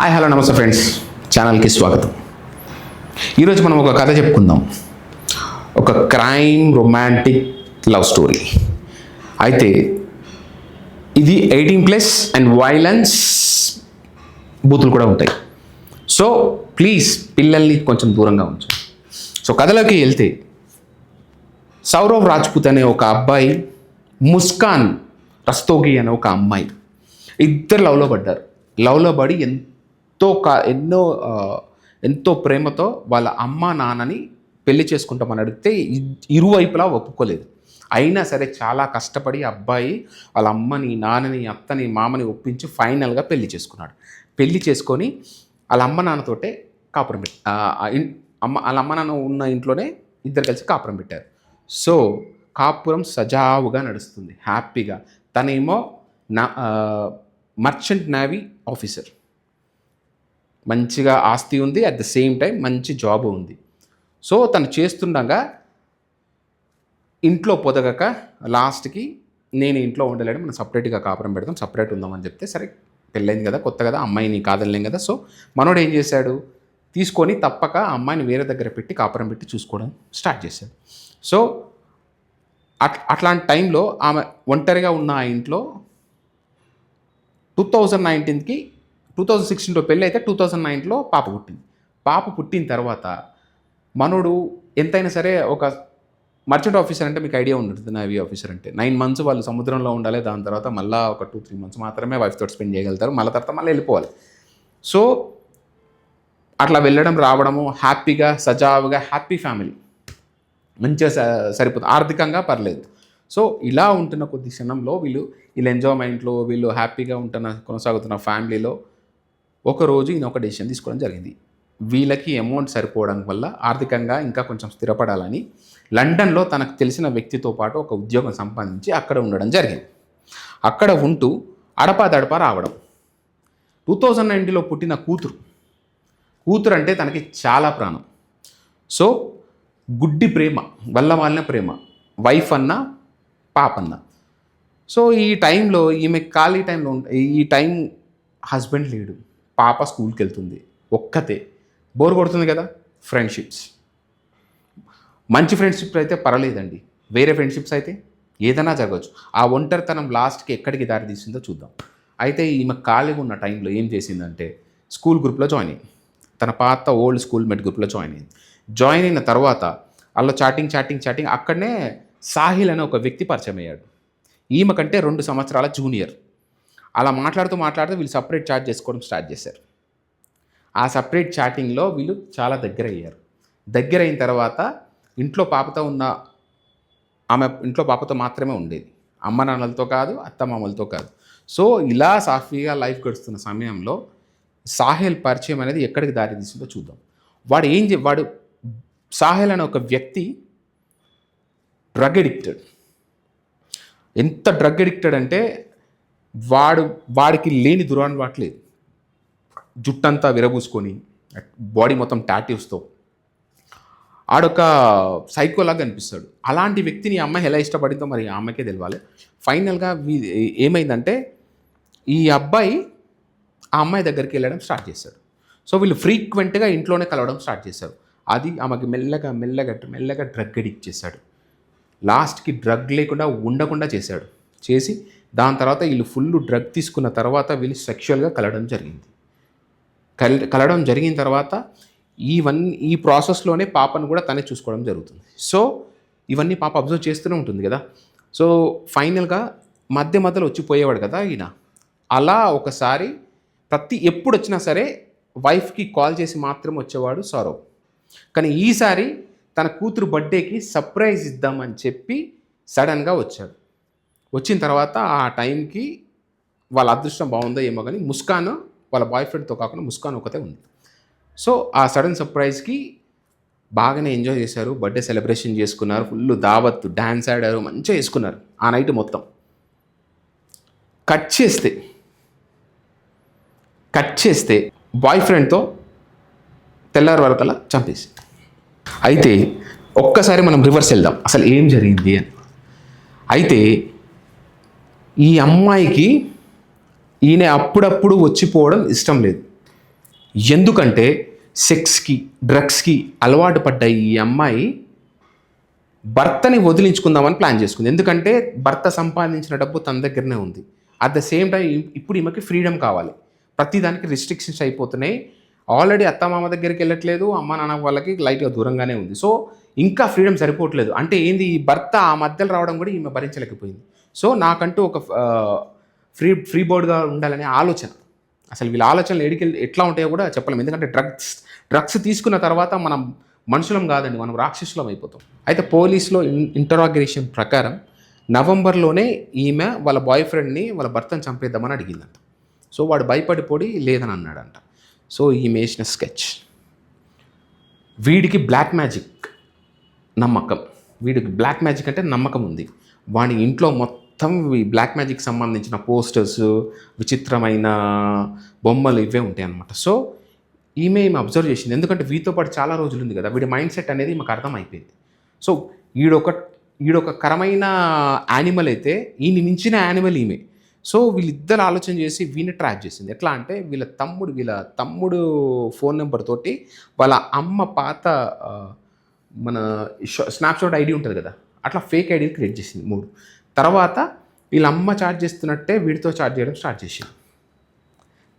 Hi hello నమస్తే friends, ఛానల్కి స్వాగతం. ఈరోజు మనం ఒక కథ చెప్పుకుందాం. ఒక క్రైమ్ రొమాంటిక్ లవ్ స్టోరీ. అయితే ఇది 18+ అండ్ వైలెన్స్, బూతులు కూడా ఉంటాయి. సో ప్లీజ్ పిల్లల్ని కొంచెం దూరంగా ఉంచు. సో కథలోకి వెళ్తే, సౌరవ్ రాజ్పుత్ అనే ఒక అబ్బాయి, ముస్కాన్ రస్తోగి అనే ఒక అమ్మాయి, ఇద్దరు లవ్లో పడ్డారు. లవ్లో పడి ఎంతో ప్రేమతో వాళ్ళ అమ్మ నాన్నని పెళ్లి చేసుకుంటామని అడిగితే ఇరువైపులా ఒప్పుకోలేదు. అయినా సరే చాలా కష్టపడి అబ్బాయి వాళ్ళ అమ్మని, నాన్నని, అత్తని, మామని ఒప్పించి ఫైనల్గా పెళ్లి చేసుకున్నాడు. పెళ్లి చేసుకొని వాళ్ళ అమ్మ నాన్నతోటే కాపురం వాళ్ళ అమ్మ నాన్న ఉన్న ఇంట్లోనే ఇద్దరు కలిసి కాపురం పెట్టారు. సో కాపురం సజావుగా నడుస్తుంది, హ్యాపీగా. తనేమో మర్చెంట్ నేవీ ఆఫీసర్, మంచిగా ఆస్తి ఉంది, అట్ ద సేమ్ టైం మంచి జాబ్ ఉంది. సో తను చేస్తుండగా ఇంట్లో పొదగక లాస్ట్కి నేను ఇంట్లో ఉండలేడు, మనం సపరేట్గా కాపురం పెడతాం, సపరేట్ ఉందామని చెప్తే, సరే పెళ్ళైంది కదా, కొత్త కదా, అమ్మాయిని కాదనలేం కదా. సో మనోడు ఏం చేశాడు, తీసుకొని తప్పక అమ్మాయిని వేరే దగ్గర పెట్టి కాపురం పెట్టి చూసుకోవడం స్టార్ట్ చేశాడు. సో అట్లాంటి టైంలో ఆమె ఒంటరిగా ఉన్న ఆ ఇంట్లో 2016లో పెళ్ళి అయితే 2009లో పాప పుట్టింది. పాప పుట్టిన తర్వాత మనోడు ఎంతైనా సరే, ఒక మర్చెంట్ ఆఫీసర్ అంటే మీకు ఐడియా ఉంటుంది, నేవీ ఆఫీసర్ అంటే 9 months వాళ్ళు సముద్రంలో ఉండాలి. దాని తర్వాత మళ్ళీ ఒక 2-3 months మాత్రమే వైఫ్ తోటి స్పెండ్ చేయగలుగుతారు. మళ్ళీ తర్వాత మళ్ళీ వెళ్ళిపోవాలి. సో అట్లా వెళ్ళడం రావడము హ్యాపీగా, సజావుగా, హ్యాపీ ఫ్యామిలీ, మంచిగా సరిపోతుంది, ఆర్థికంగా పర్లేదు. సో ఇలా ఉంటున్న కొద్ది క్షణంలో వీళ్ళు ఎంజాయ్మెంట్లో, వీళ్ళు హ్యాపీగా కొనసాగుతున్న ఫ్యామిలీలో ఒకరోజు ఈయన ఒక డెసిషన్ తీసుకోవడం జరిగింది. వీళ్ళకి అమౌంట్ సరిపోవడం వల్ల ఆర్థికంగా ఇంకా కొంచెం స్థిరపడాలని లండన్లో తనకు తెలిసిన వ్యక్తితో పాటు ఒక ఉద్యోగం సంపాదించి అక్కడ ఉండడం జరిగింది. అక్కడ ఉంటూ అడపాదడపా రావడం. 2009లో పుట్టిన కూతురు అంటే తనకి చాలా ప్రాణం. సో గుడ్డి ప్రేమ, వాళ్ళ ప్రేమ, వైఫ్ అన్న పాపన్న. సో ఈ టైంలో ఈమె ఖాళీ టైంలో ఈ టైం హస్బెండ్ లేడు, పాప స్కూల్కి వెళ్తుంది, ఒక్కతే, బోర్ కొడుతుంది కదా. ఫ్రెండ్షిప్స్, మంచి ఫ్రెండ్షిప్స్ అయితే పర్వాలేదండి, వేరే ఫ్రెండ్షిప్స్ అయితే ఏదైనా జరగవచ్చు. ఆ ఒంటరితనం లాస్ట్కి ఎక్కడికి దారి తీసిందో చూద్దాం. అయితే ఈమె ఖాళీగా ఉన్న టైంలో ఏం చేసిందంటే, స్కూల్ గ్రూప్లో జాయిన్ అయింది. తన పాత ఓల్డ్ స్కూల్ మేట్ గ్రూప్లో జాయిన్ అయింది. జాయిన్ అయిన తర్వాత అలా చాటింగ్ అక్కడనే సాహిల్ అనే ఒక వ్యక్తి పరిచయం అయ్యాడు. ఈమె కంటే 2 సంవత్సరాల జూనియర్. అలా మాట్లాడుతూ వీళ్ళు సపరేట్ చాట్ చేసుకోవడం స్టార్ట్ చేశారు. ఆ సపరేట్ చాటింగ్లో వీళ్ళు చాలా దగ్గర అయ్యారు. దగ్గర అయిన తర్వాత ఇంట్లో పాపతో మాత్రమే ఉండేది, అమ్మ నాన్నలతో కాదు, అత్తమామలతో కాదు. సో ఇలా సాఫీగా లైఫ్ గడుస్తున్న సమయంలో సాహిల్ పరిచయం అనేది ఎక్కడికి దారి తీసిందో చూద్దాం. వాడు సాహిల్ అనే ఒక వ్యక్తి డ్రగ్ ఎడిక్టెడ్. ఎంత డ్రగ్ ఎడిక్టెడ్ అంటే వాడికి లేని దురలవాటు లేదు. జుట్టంతా విరబూసుకొని, బాడీ మొత్తం టాటూస్తో ఆడొక సైకోలాగా కనిపిస్తాడు. అలాంటి వ్యక్తిని అమ్మాయి ఎలా ఇష్టపడిందో మరి ఆమెకే తెలియాలి. ఫైనల్గా ఏమైందంటే, ఈ అబ్బాయి ఆ అమ్మాయి దగ్గరికి వెళ్ళడం స్టార్ట్ చేశాడు. సో వీళ్ళు ఫ్రీక్వెంట్గా ఇంట్లోనే కలవడం స్టార్ట్ చేశారు. అది ఆమెకి మెల్లగా డ్రగ్ ఎడిక్ట్ చేశాడు. లాస్ట్కి డ్రగ్ లేకుండా ఉండకుండా చేసి దాని తర్వాత వీళ్ళు ఫుల్ డ్రగ్ తీసుకున్న తర్వాత వీళ్ళు సెక్షువల్గా కలవడం జరిగిన తర్వాత ఈ ప్రాసెస్లోనే పాపను కూడా తనే చూసుకోవడం జరుగుతుంది. సో ఇవన్నీ పాప అబ్జర్వ్ చేస్తూనే ఉంటుంది కదా. సో ఫైనల్గా మధ్యలో వచ్చిపోయేవాడు కదా ఈయన. అలా ఒకసారి ఎప్పుడు వచ్చినా సరే వైఫ్కి కాల్ చేసి మాత్రం వచ్చేవాడు సౌరవ్. కానీ ఈసారి తన కూతురు బర్త్డేకి సర్ప్రైజ్ ఇద్దామని చెప్పి సడన్గా వచ్చాడు. వచ్చిన తర్వాత ఆ టైంకి వాళ్ళ అదృష్టం బాగుందో ఏమో కానీ ముస్కాన్ వాళ్ళ బాయ్ ఫ్రెండ్తో కాకుండా ముస్కాన్ ఒకతే ఉంది. సో ఆ సడన్ సర్ప్రైజ్కి బాగానే ఎంజాయ్ చేశారు, బర్త్డే సెలబ్రేషన్ చేసుకున్నారు, ఫుల్ దావత్, డ్యాన్స్ ఆడారు, మంచిగా చేసుకున్నారు ఆ నైట్ మొత్తం. కట్ చేస్తే బాయ్ ఫ్రెండ్తో తెల్లారి వరకల్లా చంపేసి. అయితే ఒక్కసారి మనం రివర్స్ వెళ్దాం, అసలు ఏం జరిగింది అని. అయితే ఈ అమ్మాయికి ఈయన అప్పుడప్పుడు వచ్చిపోవడం ఇష్టం లేదు. ఎందుకంటే సెక్స్కి డ్రగ్స్కి అలవాటు పడ్డ ఈ అమ్మాయి భర్తని వదిలించుకుందామని ప్లాన్ చేసుకుంది. ఎందుకంటే భర్త సంపాదించిన డబ్బు తన దగ్గరనే ఉంది. అట్ ద సేమ్ టైం ఇప్పుడు ఈమెకి ఫ్రీడమ్ కావాలి. ప్రతిదానికి రిస్ట్రిక్షన్స్ అయిపోతున్నాయి. ఆల్రెడీ అత్తమామ దగ్గరికి వెళ్ళట్లేదు, అమ్మ నాన్న వాళ్ళకి లైట్గా దూరంగానే ఉంది. సో ఇంకా ఫ్రీడమ్ సరిపోవట్లేదు. అంటే ఏంది, ఈ భర్త ఆ మధ్యలో రావడం కూడా ఈమె భరించలేకపోయింది. సో నాకంటూ ఒక ఫ్రీ బోర్డ్గా ఉండాలనే ఆలోచన. అసలు వీళ్ళ ఆలోచనలు ఎట్లా ఉంటాయో కూడా చెప్పలేము. ఎందుకంటే డ్రగ్స్ తీసుకున్న తర్వాత మనం మనుషులం కాదండి, మనం రాక్షసులం అయిపోతాం. అయితే పోలీసులో ఇంటరాగేషన్ ప్రకారం నవంబర్లోనే ఈమె వాళ్ళ బాయ్ ఫ్రెండ్ని వాళ్ళ భర్తను చంపేద్దామని అడిగిందంట. సో వాడు భయపడిపోయి లేదని అన్నాడంట. సో ఈమె వేసిన స్కెచ్, వీడికి బ్లాక్ మ్యాజిక్ నమ్మకం, వీడికి బ్లాక్ మ్యాజిక్ అంటే నమ్మకం ఉంది. వాడి ఇంట్లో మొత్తం ఈ బ్లాక్ మ్యాజిక్ సంబంధించిన పోస్టర్స్, విచిత్రమైన బొమ్మలు ఇవే ఉంటాయి అన్నమాట. సో ఈమె అబ్జర్వ్ చేసింది. ఎందుకంటే వీటితో పాటు చాలా రోజులు ఉంది కదా, వీడి మైండ్ సెట్ అనేది మాకు అర్థమైపోయింది. సో ఈడొక కరమైన యానిమల్ అయితే ఈయన మించిన యానిమల్ ఈమె. సో వీళ్ళిద్దరు ఆలోచన చేసి వీని ట్రాక్ చేసింది. ఎట్లా అంటే వీళ్ళ తమ్ముడు ఫోన్ నెంబర్ తోటి వాళ్ళ అమ్మ పాత మన స్నాప్షాట్ ఐడి ఉంటుంది కదా, అట్లా ఫేక్ ఐడీని క్రియేట్ చేసింది 3. తర్వాత వీళ్ళ అమ్మ చాట్ చేస్తున్నట్టే వీడితో చాట్ చేయడం స్టార్ట్ చేసింది.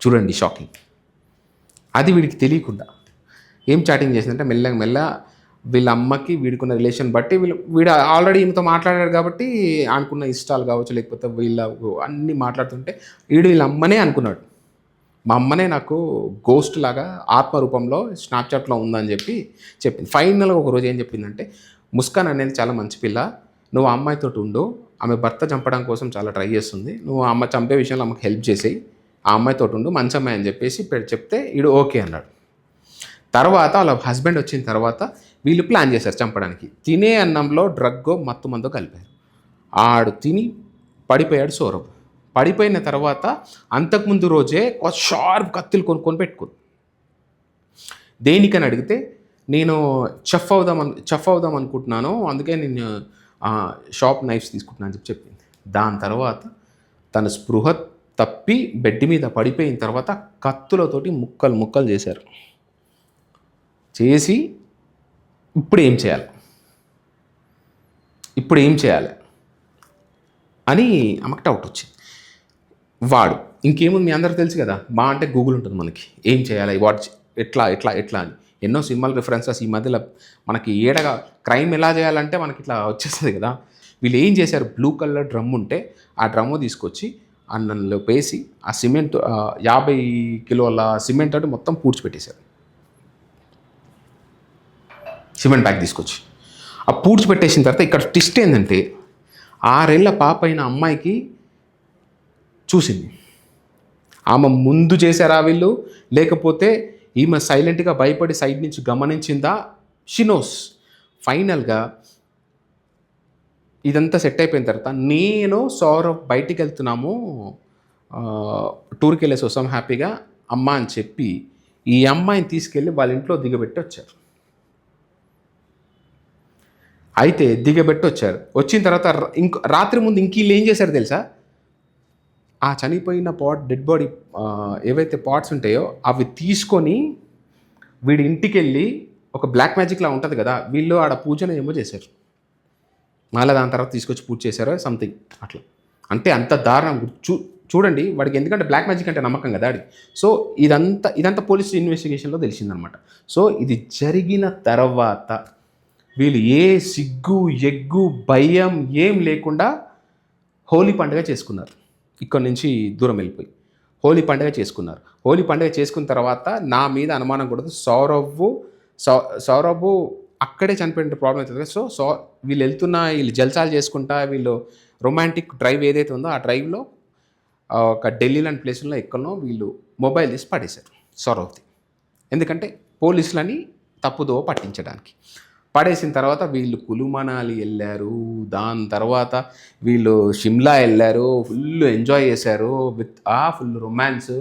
చూడండి షాకింగ్. అది వీడికి తెలియకుండా ఏం చాటింగ్ చేసిందంటే మెల్లగా వీళ్ళ అమ్మకి వీడికున్న రిలేషన్ బట్టి వీడు ఆల్రెడీ ఈమెతో మాట్లాడాడు కాబట్టి అనుకున్న ఇష్టాలు కావచ్చు, లేకపోతే వీళ్ళ అన్నీ మాట్లాడుతుంటే వీళ్ళ అమ్మనే అనుకున్నాడు. మా అమ్మనే నాకు గోస్ట్ లాగా ఆత్మరూపంలో స్నాప్చాట్లో ఉందని చెప్పింది. ఫైనల్గా ఒకరోజు ఏం చెప్పిందంటే, ముస్కాన్ అనేది చాలా మంచి పిల్ల, నువ్వు ఆ అమ్మాయితో ఉండు, ఆమె భర్త చంపడం కోసం చాలా ట్రై చేస్తుంది, నువ్వు ఆ అమ్మ చంపే విషయంలో అమ్మకి హెల్ప్ చేసేయి, ఆ అమ్మాయితో ఉండు, మంచి అమ్మాయి అని చెప్తే వీడు ఓకే అన్నాడు. తర్వాత వాళ్ళ హస్బెండ్ వచ్చిన తర్వాత వీళ్ళు ప్లాన్ చేశారు చంపడానికి. తినే అన్నంలో డ్రగ్గో మత్తు మందో కలిపారు. ఆడు తిని పడిపోయాడు సౌరభ్. పడిపోయిన తర్వాత అంతకుముందు రోజే ఒక షార్ప్ కత్తులు కొనుక్కొని పెట్టుకుంది. దేనికని అడిగితే, నేను చెఫ్ అవుదాం అనుకుంటున్నాను, అందుకే నేను షాప్ నైఫ్స్ తీసుకుంటున్నాను అని చెప్పింది. దాని తర్వాత తన స్పృహ తప్పి బెడ్ మీద పడిపోయిన తర్వాత కత్తులతోటి ముక్కలు చేశారు. చేసి ఇప్పుడు ఏం చేయాలి అని ఆమెకు డౌట్ వచ్చింది. వాడు ఇంకేముంది, మీ అందరికీ తెలుసు కదా, అంటే గూగుల్ ఉంటుంది మనకి, ఏం చేయాలి, ఎట్లా అని ఎన్నో సినిమాల రిఫరెన్సెస్ ఈ మధ్యలో మనకి ఏడగా క్రైమ్ ఎలా చేయాలంటే మనకి ఇట్లా వచ్చేస్తుంది కదా. వీళ్ళు ఏం చేశారు, బ్లూ కలర్ డ్రమ్ ఉంటే ఆ డ్రమ్ము తీసుకొచ్చి అన్నంలో వేసి ఆ సిమెంట్ 50 కిలోల సిమెంట్ తోటి మొత్తం పూడ్చిపెట్టేశారు. సిమెంట్ బ్యాగ్ తీసుకొచ్చి ఆ పూడ్చిపెట్టేసిన తర్వాత ఇక్కడ ట్విస్ట్ ఏంటంటే, 6 ఏళ్ల పాప అయిన అమ్మాయికి చూసింది. ఆమె ముందు చేశారా వీళ్ళు, లేకపోతే ఈమె సైలెంట్గా భయపడి సైడ్ నుంచి గమనించిందా, షినోస్. ఫైనల్గా ఇదంతా సెట్ అయిపోయిన తర్వాత నేను సౌరవ్ బయటికి వెళ్తున్నాము, టూర్కి వెళ్ళేసి వస్తాం హ్యాపీగా అమ్మ అని చెప్పి ఈ అమ్మాయిని తీసుకెళ్ళి వాళ్ళ ఇంట్లో దిగబెట్టి వచ్చారు. వచ్చిన తర్వాత రాత్రి ముందు వీళ్ళు ఏం చేశారు తెలుసా, ఆ చనిపోయిన డెడ్ బాడీ ఏవైతే పార్ట్స్ ఉంటాయో అవి తీసుకొని వీడి ఇంటికి వెళ్ళి ఒక బ్లాక్ మ్యాజిక్లా ఉంటుంది కదా, వీళ్ళు ఆడ పూజను ఏమో చేశారు. మళ్ళీ దాని తర్వాత తీసుకొచ్చి పూజ చేశారో సంథింగ్ అట్లా. అంటే అంత దారుణం. చూడండి వాడికి, ఎందుకంటే బ్లాక్ మ్యాజిక్ అంటే నమ్మకం కదా ఆడి. సో ఇదంతా పోలీస్ ఇన్వెస్టిగేషన్లో తెలిసిందనమాట. సో ఇది జరిగిన తర్వాత వీళ్ళు ఏ సిగ్గు ఎగ్గు భయం ఏం లేకుండా హోలీ పండుగ చేసుకున్నారు. ఇక్కడి నుంచి దూరం వెళ్ళిపోయి హోలీ పండుగ చేసుకున్నారు. హోలీ పండుగ చేసుకున్న తర్వాత నా మీద అనుమానం కూడదు, సౌరభ్ అక్కడే చనిపోయిన ప్రాబ్లం అవుతుంది. సో వీళ్ళు జల్సాలు చేసుకుంటా, వీళ్ళు రొమాంటిక్ డ్రైవ్ ఏదైతే ఉందో ఆ డ్రైవ్లో ఒక ఢిల్లీ లాంటి ప్లేసుల్లో ఎక్కడనో వీళ్ళు మొబైల్ తీసి పడేశారు సౌరభ్ది. ఎందుకంటే పోలీసులని తప్పుదో పట్టించడానికి. పడేసిన తర్వాత వీళ్ళు కులు మనాలి వెళ్ళారు, దాని తర్వాత వీళ్ళు షిమ్లా వెళ్ళారు, ఫుల్ ఎంజాయ్ చేశారు విత్ ఫుల్ రొమాన్స్.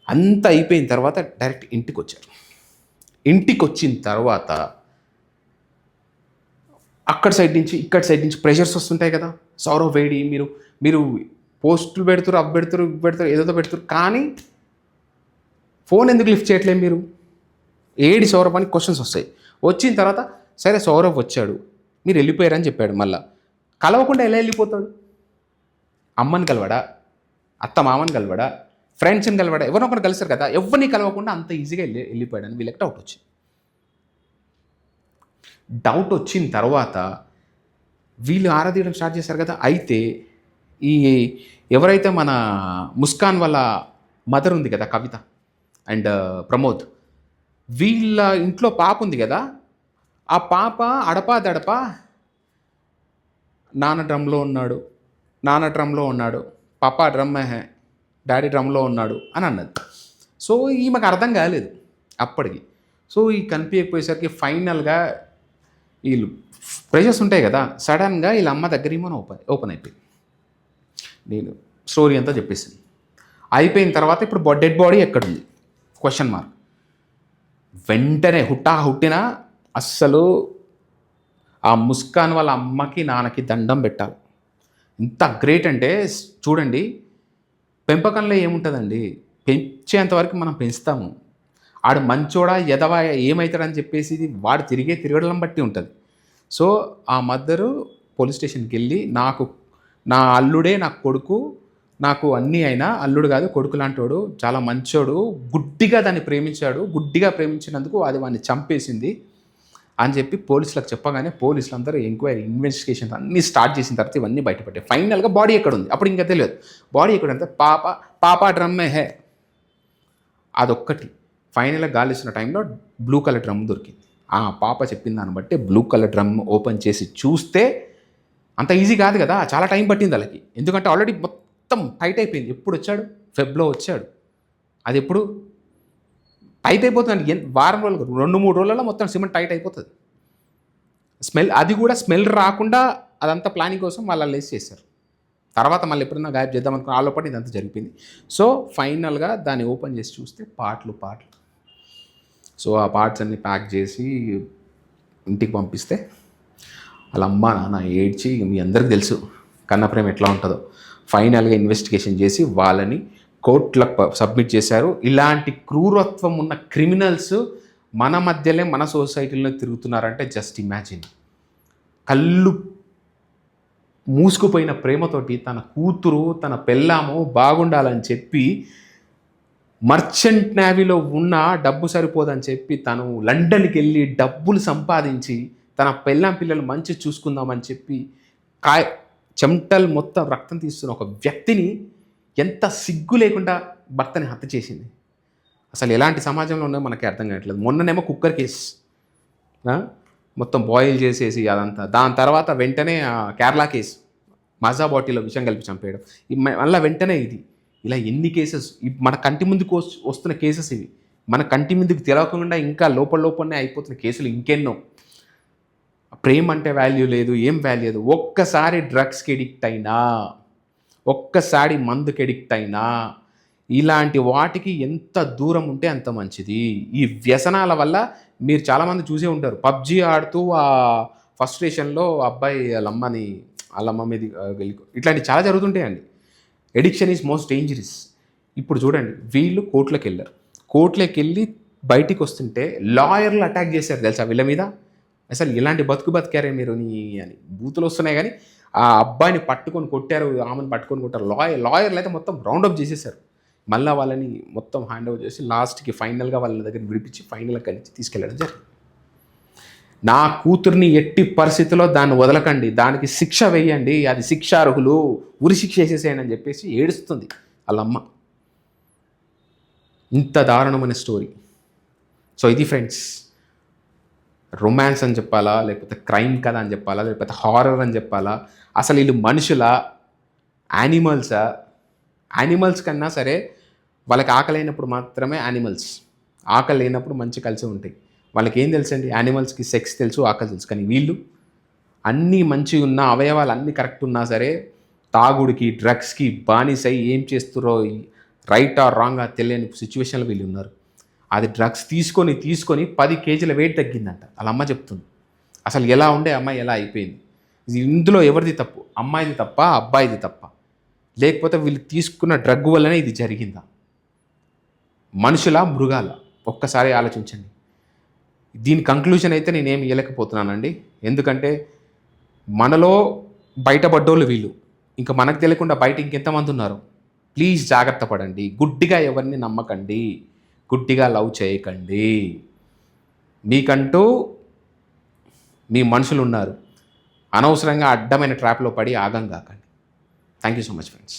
అంతా అయిపోయిన తర్వాత డైరెక్ట్ ఇంటికి వచ్చారు. ఇంటికి వచ్చిన తర్వాత ఇక్కడ సైడ్ నుంచి ప్రెషర్స్ వస్తుంటాయి కదా, సౌరవ్ వేడి, మీరు పోస్టులు పెడుతురు, అవి పెడుతురు ఏదో పెడుతురు, కానీ ఫోన్ ఎందుకు లిఫ్ట్ చేయట్లేదు మీరు? ఏడి సౌరభ్ అని క్వశ్చన్స్ వస్తాయి. వచ్చిన తర్వాత సరే సౌరభ్ వచ్చాడు, మీరు వెళ్ళిపోయారని చెప్పాడు. మళ్ళా కలవకుండా ఎలా వెళ్ళిపోతాడు? అమ్మని కలవడా, అత్త మామని కలవడా, ఫ్రెండ్స్ని కలవడా, ఎవరినో ఒకరు కలిసారు కదా, ఎవరిని కలవకుండా అంత ఈజీగా వెళ్ళిపోయాడని వీళ్ళకి డౌట్ వచ్చింది. డౌట్ వచ్చిన తర్వాత వీళ్ళు ఆరాధీయడం స్టార్ట్ చేశారు కదా. అయితే ఈ ఎవరైతే మన ముస్కాన్ వాళ్ళ మదర్ ఉంది కదా, కవిత అండ్ ప్రమోద్, వీళ్ళ ఇంట్లో పాప ఉంది కదా, ఆ పాప అడపా దడపా నాన్న డ్రమ్లో ఉన్నాడు, నాన్న డ్రమ్లో ఉన్నాడు, పాపా డ్రమ్ హే, డాడీ డ్రమ్లో ఉన్నాడు అని అన్నది. సో ఈమెకు అర్థం కాలేదు అప్పటికి. సో ఈ కనిపించకపోయేసరికి ఫైనల్గా వీళ్ళు ప్రెషర్స్ ఉంటాయి కదా, సడన్గా వీళ్ళ అమ్మ దగ్గర ఏమో ఓపెన్ అయిపోయింది. నేను స్టోరీ అంతా చెప్పేసింది. అయిపోయిన తర్వాత ఇప్పుడు డెడ్ బాడీ ఎక్కడుంది క్వశ్చన్ మార్క్. వెంటనే హుట్టిన అస్సలు ఆ ముస్కాన్ వాళ్ళ అమ్మకి నాన్నకి దండం పెట్టాలి. ఇంత గ్రేట్ అంటే చూడండి, పెంపకంలో ఏముంటుందండి, పెంచేంతవరకు మనం పెంచుతాము. ఆడు మంచోడా ఎదవా ఏమవుతాడని చెప్పేసి వాడు తిరగడం బట్టి ఉంటుంది. సో ఆ మదరు పోలీస్ స్టేషన్కి వెళ్ళి నా అల్లుడే నాకు కొడుకు, నాకు అన్నీ అయినా అల్లుడు కాదు కొడుకు లాంటోడు, చాలా మంచోడు, గుడ్డిగా దాన్ని ప్రేమించాడు, గుడ్డిగా ప్రేమించినందుకు అది వాడిని చంపేసింది అని చెప్పి పోలీసులకు చెప్పగానే పోలీసులు అందరూ ఎంక్వైరీ ఇన్వెస్టిగేషన్ అన్నీ స్టార్ట్ చేసిన తర్వాత ఇవన్నీ బయటపడ్డాయి. ఫైనల్గా బాడీ ఎక్కడ ఉంది అప్పుడు ఇంకా తెలియదు. బాడీ ఎక్కడంటే పాపా డ్రమ్మే హే అదొక్కటి. ఫైనల్గా గాలిస్తున్న టైంలో బ్లూ కలర్ డ్రమ్ దొరికింది. ఆ పాప చెప్పిన దాన్ని బట్టి బ్లూ కలర్ డ్రమ్ ఓపెన్ చేసి చూస్తే అంత ఈజీ కాదు కదా, చాలా టైం పట్టింది వాళ్ళకి. ఎందుకంటే ఆల్రెడీ మొత్తం టైట్ అయిపోయింది. ఎప్పుడు వచ్చాడు? ఫెబ్లో వచ్చాడు. అది ఎప్పుడు టైట్ అయిపోతుంది? వారం రోజులు 2-3 రోజులలో మొత్తం సిమెంట్ టైట్ అయిపోతుంది. స్మెల్, అది కూడా స్మెల్ రాకుండా అదంతా ప్లానింగ్ కోసం వాళ్ళు లేసి చేశారు. తర్వాత మళ్ళీ ఎప్పుడన్నా గాయబ్ చేద్దాం అనుకున్న ఆలోపడి ఇదంతా జరిగిపోయింది. సో ఫైనల్గా దాన్ని ఓపెన్ చేసి చూస్తే పార్ట్లు. సో ఆ పార్ట్స్ అన్ని ప్యాక్ చేసి ఇంటికి పంపిస్తే వాళ్ళ అమ్మ నాన్న ఏడ్చి, మీ అందరికీ తెలుసు కన్నప్రేమ ఎట్లా ఉంటుందో, ఫైనల్గా ఇన్వెస్టిగేషన్ చేసి వాళ్ళని కోర్టులకు సబ్మిట్ చేశారు. ఇలాంటి క్రూరత్వం ఉన్న క్రిమినల్స్ మన మధ్యలో మన సొసైటీలో తిరుగుతున్నారంటే జస్ట్ ఇమాజిన్. కళ్ళు మూసుకుపోయిన ప్రేమతోటి తన కూతురు తన పెళ్ళాము బాగుండాలని చెప్పి మర్చెంట్ నేవీలో ఉన్న డబ్బు సరిపోదని చెప్పి తను లండన్కి వెళ్ళి డబ్బులు సంపాదించి తన పెళ్ళాం పిల్లలు మంచి చూసుకుందామని చెప్పి చెమటలు మొత్తం రక్తం తీస్తున్న ఒక వ్యక్తిని ఎంత సిగ్గు లేకుండా భర్తని హత్య చేసింది. అసలు ఎలాంటి సమాజంలో ఉన్నదో మనకి అర్థం కావట్లేదు. మొన్ననేమో కుక్కర్ కేసు మొత్తం బాయిల్ చేసేసి అదంతా, దాని తర్వాత వెంటనే కేరళ కేసు మజా బాటిల్లో విషం కలిపి చంపేయడం, మళ్ళీ వెంటనే ఇది. ఇలా ఎన్ని కేసెస్ మన కంటి ముందుకు వస్తున్న కేసెస్ ఇవి. మన కంటి ముందుకు తెలవకుండా ఇంకా లోపలనే అయిపోతున్న కేసులు ఇంకెన్నో. ప్రేమ అంటే వాల్యూ లేదు, ఏం వాల్యూ లేదు. ఒక్కసారి డ్రగ్స్కి ఎడిక్ట్ అయినా, ఒక్కసారి మందుకి ఎడిక్ట్ అయినా, ఇలాంటి వాటికి ఎంత దూరం ఉంటే అంత మంచిది. ఈ వ్యసనాల వల్ల మీరు చాలామంది చూసే ఉంటారు, పబ్జీ ఆడుతూ ఆ ఫ్రస్ట్రేషన్లో అబ్బాయి వాళ్ళ అమ్మ మీద ఇట్లాంటి చాలా జరుగుతుంటాయండి. Addiction is most dangerous. ఇప్పుడు చూడండి, వీళ్ళు కోర్టులకు వెళ్ళారు. కోర్టులకు వెళ్ళి బయటికి వస్తుంటే లాయర్లు అటాక్ చేశారు తెలుసా వీళ్ళ మీద. అసలు ఇలాంటి బతికారే మీరు అని బూతులు వస్తున్నాయి. కానీ ఆ అబ్బాయిని పట్టుకొని కొట్టారు, ఆమెను పట్టుకొని కొట్టారు. లాయర్లు అయితే మొత్తం రౌండప్ చేసేసారు. మళ్ళీ వాళ్ళని మొత్తం హ్యాండ్ ఓవర్ చేసి లాస్ట్కి ఫైనల్గా వాళ్ళ దగ్గర విడిపించి ఫైనల్గా కలిసి తీసుకెళ్ళడం జరిగింది. నా కూతుర్ని ఎట్టి పరిస్థితిలో దాన్ని వదలకండి, దానికి శిక్ష వేయండి, అది శిక్షార్హులు, ఉరి శిక్ష వేసేసేయండి అని చెప్పేసి ఏడుస్తుంది వాళ్ళమ్మ. ఇంత దారుణమైన స్టోరీ. సో ఇది ఫ్రెండ్స్, రొమాన్స్ అని చెప్పాలా, లేకపోతే క్రైమ్ కథ అని చెప్పాలా, లేకపోతే హారర్ అని చెప్పాలా, అసలు వీళ్ళు మనుషులా యానిమల్సా? యానిమల్స్ కన్నా సరే వాళ్ళకి ఆకలి అయినప్పుడు మాత్రమే యానిమల్స్, ఆకలి లేనప్పుడు మంచి కలిసి ఉంటాయి. వాళ్ళకి ఏం తెలుసండి? యానిమల్స్కి సెక్స్ తెలుసు, ఆకలి తెలుసు. కానీ వీళ్ళు అన్నీ మంచిగా ఉన్న అవయవాలు అన్నీ కరెక్ట్ ఉన్నా సరే తాగుడికి డ్రగ్స్కి బానిసై ఏం చేస్తురో రైట్ ఆర్ రాంగ్ తెలియని సిచ్యువేషన్లో వీళ్ళు ఉన్నారు. అది డ్రగ్స్ తీసుకొని 10 కేజీల వెయిట్ తగ్గిందంట వాళ్ళ అమ్మ చెప్తుంది. అసలు ఎలా ఉండే అమ్మాయి ఎలా అయిపోయింది? ఇందులో ఎవరిది తప్పు? అమ్మాయిది తప్ప, అబ్బాయిది తప్ప? లేకపోతే వీళ్ళు తీసుకున్న డ్రగ్ వల్లనే ఇది జరిగిందా? మనుషుల, మృగాల? ఒక్కసారి ఆలోచించండి. దీని కంక్లూజన్ అయితే నేనేం ఇవ్వలేకపోతున్నానండి. ఎందుకంటే మనలో బయటపడ్డోళ్ళు వీళ్ళు. ఇంకా మనకు తెలియకుండా బయట ఇంకెంతమంది ఉన్నారు. ప్లీజ్ జాగ్రత్త పడండి. గుడ్డిగా ఎవరిని నమ్మకండి. గుడ్డిగా లవ్ చేయకండి. మీకంటూ మీ మనుషులున్నారు. అనవసరంగా అడ్డమైన ట్రాప్‌లో పడి ఆగం గాకండి. Thank you so much friends.